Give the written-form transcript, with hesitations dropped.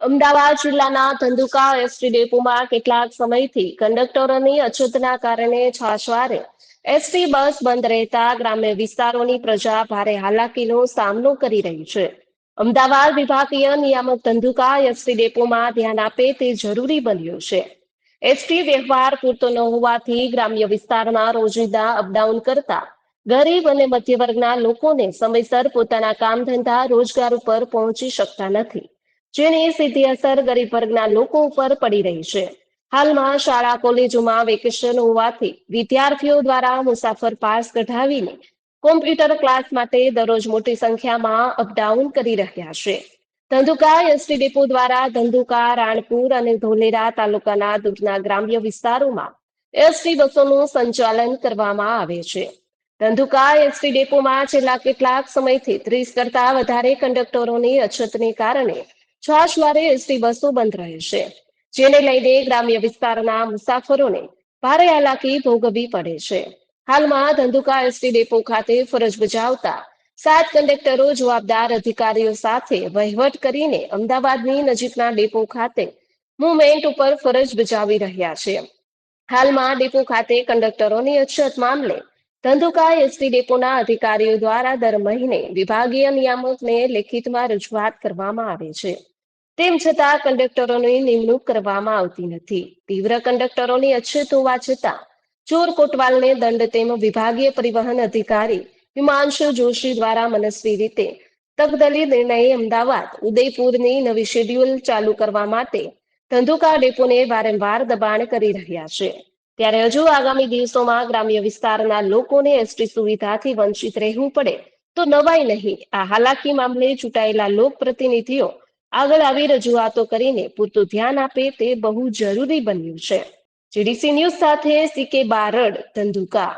અમદાવાદ જિલ્લાના ધંધુકા એસટી ડેપોમાં કેટલાક સમયથી કંડક્ટરોની અછતના કારણે છાશવારે એસટી બસ બંધ રહેતા ગ્રામ્ય વિસ્તારોની પ્રજા ભારે હાલાકીનો સામનો કરી રહી છે. અમદાવાદ વિભાગીય નિયામક ધંધુકા એસટી ડેપોમાં ધ્યાન આપે તે જરૂરી બન્યું છે. એસટી વ્યવહાર પૂરતો ન હોવાથી ગ્રામ્ય વિસ્તારમાં રોજિંદા અપડાઉન કરતા ગરીબ અને મધ્ય વર્ગના લોકોને સમયસર પોતાના કામ ધંધા રોજગાર ઉપર પહોંચી શકતા નથી, જેની સીધી અસર ગરીબ વર્ગના લોકો ઉપર પડી રહી છે. હાલમાં શાળા કોલેજોમાં વેકેશન હોવાથી વિદ્યાર્થીઓ દ્વારા મુસાફર પાસ કઢાવીને કોમ્પ્યુટર ક્લાસ માટે દરરોજ મોટી સંખ્યામાં અપડાઉન કરી રહ્યા છે. ધંધુકા એસટી ડેપો દ્વારા ધંધુકા, રાણપુર અને ધોલેરા તાલુકાના દૂરના ગ્રામ્ય વિસ્તારોમાં એસટી બસોનું સંચાલન કરવામાં આવે છે. ધંધુકા એસટી ડેપોમાં છેલ્લા કેટલાક સમયથી 30 કરતા વધારે કંડક્ટરોની અછતને કારણે છાશવારે એસટી બસો બંધ રહે છે, જેને લઈને ગ્રામ્ય વિસ્તારના મુસાફરોને ભારે હાલાકી ભોગવવી પડે છે. હાલમાં ધંધુકા એસટી ડેપો ખાતે ફરજ બજાવતા 7 કંડક્ટરો જવાબદાર અધિકારીઓ સાથે વહીવટ કરીને અમદાવાદની નજીકના ડેપો ખાતે મુવમેન્ટ ઉપર ફરજ બજાવી રહ્યા છે. હાલમાં ડેપો ખાતે કંડક્ટરોની અછત મામલે ધંધુકા એસટી ડેપોના અધિકારીઓ દ્વારા દર મહિને વિભાગીય નિયામકને લેખિતમાં રજૂઆત કરવામાં આવે છે. તેમ છતાં કંડક્ટરોની નિમણૂક કરવામાં આવતી નથી. તીવ્ર કંડક્ટરોની અછત હોવા છતાં ચોર કોટવાલને દંડ તેમ વિભાગીય પરિવહન અધિકારી હિમાંશુ જોશી દ્વારા મનસ્વી રીતે તકદલી નિર્ણયે અમદાવાદ ઉદયપુરની નવી શેડ્યુલ ચાલુ કરવા માટે ધંધુકા ડેપોને વારંવાર દબાણ કરી રહ્યા છે. ત્યારે હજુ આગામી દિવસોમાં ગ્રામ્ય વિસ્તારના લોકોને એસટી સુવિધાથી વંચિત રહેવું પડે તો નવાઈ નહીં. આ હાલાકી મામલે ચૂંટાયેલા લોકપ્રતિનિધિઓ આગળ આવી રજૂઆતો કરીને પૂરતું ધ્યાન આપે તે બહુ જરૂરી બન્યું છે. જીડીસી ન્યૂઝ સાથે સીકે બારડ, ધંધુકા.